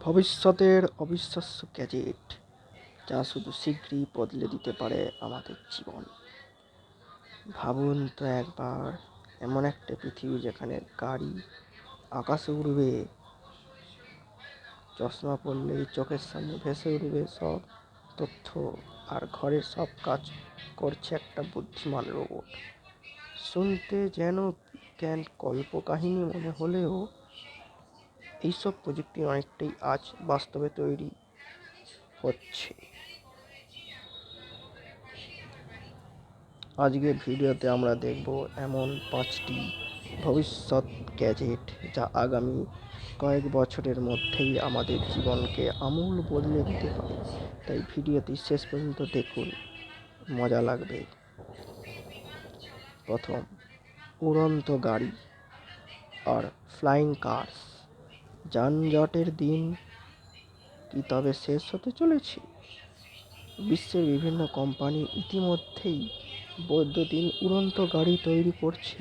ভবিষ্যতের অবিশ্বাস্য গ্যাজেট যা শুধু শীঘ্রই বদলে দিতে পারে আমাদের জীবন। ভাবুন তো একবার, এমন একটা পৃথিবী যেখানে গাড়ি আকাশে উড়বে, চশমা পরলেই চোখের সামনে ভেসে উঠবে সব তথ্য, আর ঘরের সব কাজ করছে একটা বুদ্ধিমান রোবট। শুনতে যেন বিজ্ঞান কল্পকাহিনী মনে হলেও এইসব প্রযুক্তি অনেকটাই আজ বাস্তবে তৈরি হচ্ছে। আজকের ভিডিওতে আমরা দেখব এমন 5টি ভবিষ্যৎ গ্যাজেট যা আগামী কয়েক বছরের মধ্যেই আমাদের জীবনকে আমূল বদলে দিতে পারে। তাই ভিডিওটি শেষ পর্যন্ত দেখুন, মজা লাগবে। প্রথম, উড়ন্ত গাড়ি আর ফ্লাইং কার্স। যানজটের দিন কি তবে শেষ হতে চলেছে? বিশ্বের বিভিন্ন কোম্পানি ইতিমধ্যেই বৈদ্যুতিন উড়ন্ত গাড়ি তৈরি করছে।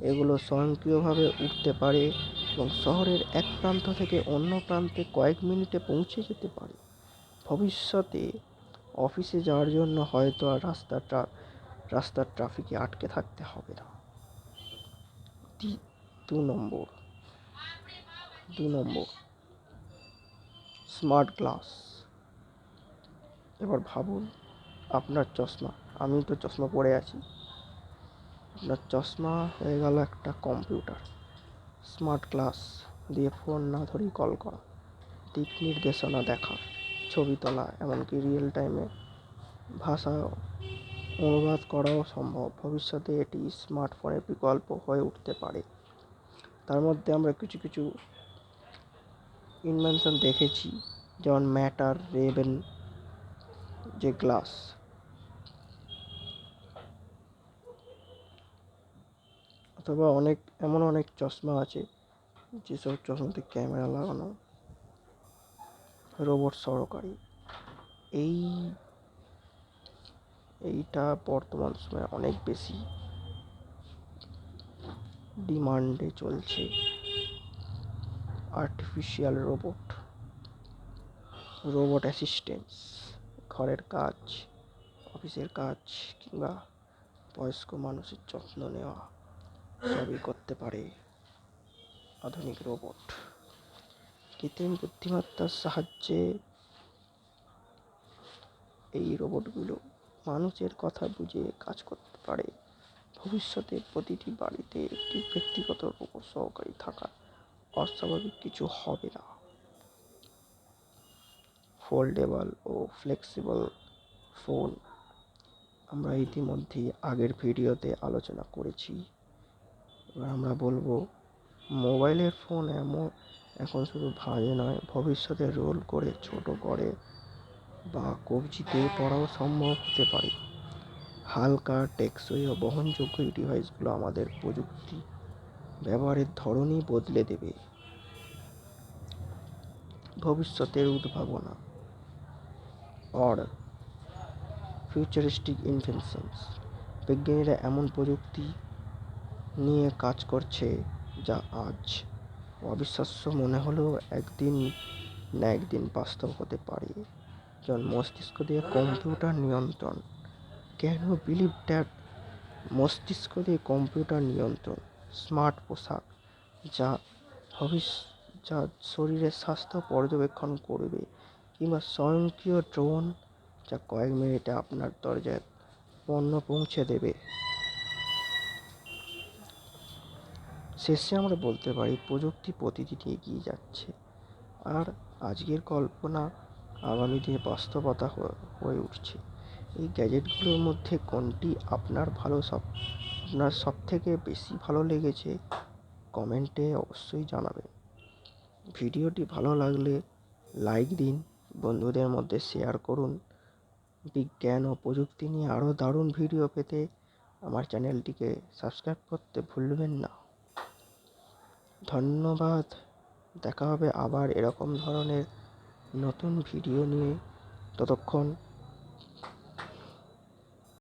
এগুলো স্বয়ংক্রিয়ভাবে উঠতে পারে এবং শহরের এক প্রান্ত থেকে অন্য প্রান্তে কয়েক মিনিটে পৌঁছে যেতে পারে। ভবিষ্যতে অফিসে যাওয়ার জন্য হয়তো আর রাস্তার ট্রাফিকে আটকে থাকতে হবে না। দু নম্বর, স্মার্ট গ্লাস। এবার ভাবুন, আপনার চশমা, আমি তো চশমা পরে আছি, আপনার চশমা হয়ে গেল একটা কম্পিউটার। স্মার্ট গ্লাস দিয়ে ফোন না ধরেই কল করা, দিক নির্দেশনা দেখা, ছবি তোলা, এমনকি রিয়েল টাইমে ভাষা অনুবাদ করাও সম্ভব। ভবিষ্যতে এটি স্মার্টফোনের বিকল্প হয়ে উঠতে পারে। তার মধ্যে আমরা কিছু ইনভেনশন দেখেছি, যেমন ম্যাটার রেবেন যে গ্লাস, অথবা অনেক চশমা আছে যেসব চশমাতে ক্যামেরা লাগানো, রোবট সহকারী। এইটা বর্তমান সময়ে অনেক বেশি ডিমান্ডে চলছে। আর্টিফিশিয়াল রোবট অ্যাসিস্ট্যান্স, ঘরের কাজ, অফিসের কাজ কিংবা বয়স্ক মানুষের যত্ন নেওয়া সবই করতে পারে আধুনিক রোবট। কৃত্রিম বুদ্ধিমত্তার সাহায্যে এই রোবটগুলো মানুষের কথা বুঝে কাজ করতে পারে। ভবিষ্যতে প্রতিটি বাড়িতে একটি ব্যক্তিগত রোবট সহকারী থাকা অস্বাভাবিক কিছু হবে না। ফোল্ডেবল ও ফ্লেক্সিবল ফোন, আমরা ইতিমধ্যেই আগের ভিডিওতে আলোচনা করেছি। এবার আমরা বলবো, মোবাইলের ফোন এখন শুধু ভাঁজে নয়, ভবিষ্যতে রোল করে, ছোট করে বা কবজিতে পড়াও সম্ভব হতে পারে। হালকা, টেকসই ও বহনযোগ্য এই ডিভাইসগুলো আমাদের প্রযুক্তি ব্যবহারের ধরনই বদলে দেবে। ভবিষ্যতের উদ্ভাবনা আর ফিউচারিস্টিক ইনভেনশনস, বিজ্ঞানীরা এমন প্রযুক্তি নিয়ে কাজ করছে যা আজ অবিশ্বাস্য মনে হলেও একদিন বাস্তব হতে পারে। যেমন মস্তিষ্ক দিয়ে কম্পিউটার নিয়ন্ত্রণ। Can you believe that? মস্তিষ্ক দিয়ে কম্পিউটার নিয়ন্ত্রণ। স্মার্ট পোশাক যা শরীরের স্বাস্থ্য পর্যবেক্ষণ করবে, কিংবা স্বয়ংক্রিয় ড্রোন যা কয়েক মিনিটে আপনার দরজায় পণ্য পৌঁছে দেবে। শেষে আমরা বলতে পারি, প্রযুক্তি প্রতিদিন এগিয়ে যাচ্ছে, আর আজকের কল্পনা আগামী দিনে বাস্তবতা হয়ে উঠছে। এই গ্যাজেটগুলোর মধ্যে কোনটি আপনার সব থেকে বেশি ভালো লেগেছে কমেন্টে অবশ্যই জানাবেন। ভিডিওটি ভালো লাগলে লাইক দিন, বন্ধুদের মধ্যে শেয়ার করুন। বিজ্ঞান ও প্রযুক্তি নিয়ে আরও দারুণ ভিডিও পেতে আমার চ্যানেলটিকে সাবস্ক্রাইব করতে ভুলবেন না। ধন্যবাদ। দেখা হবে আবার এরকম ধরনের নতুন ভিডিও নিয়ে। ততক্ষণ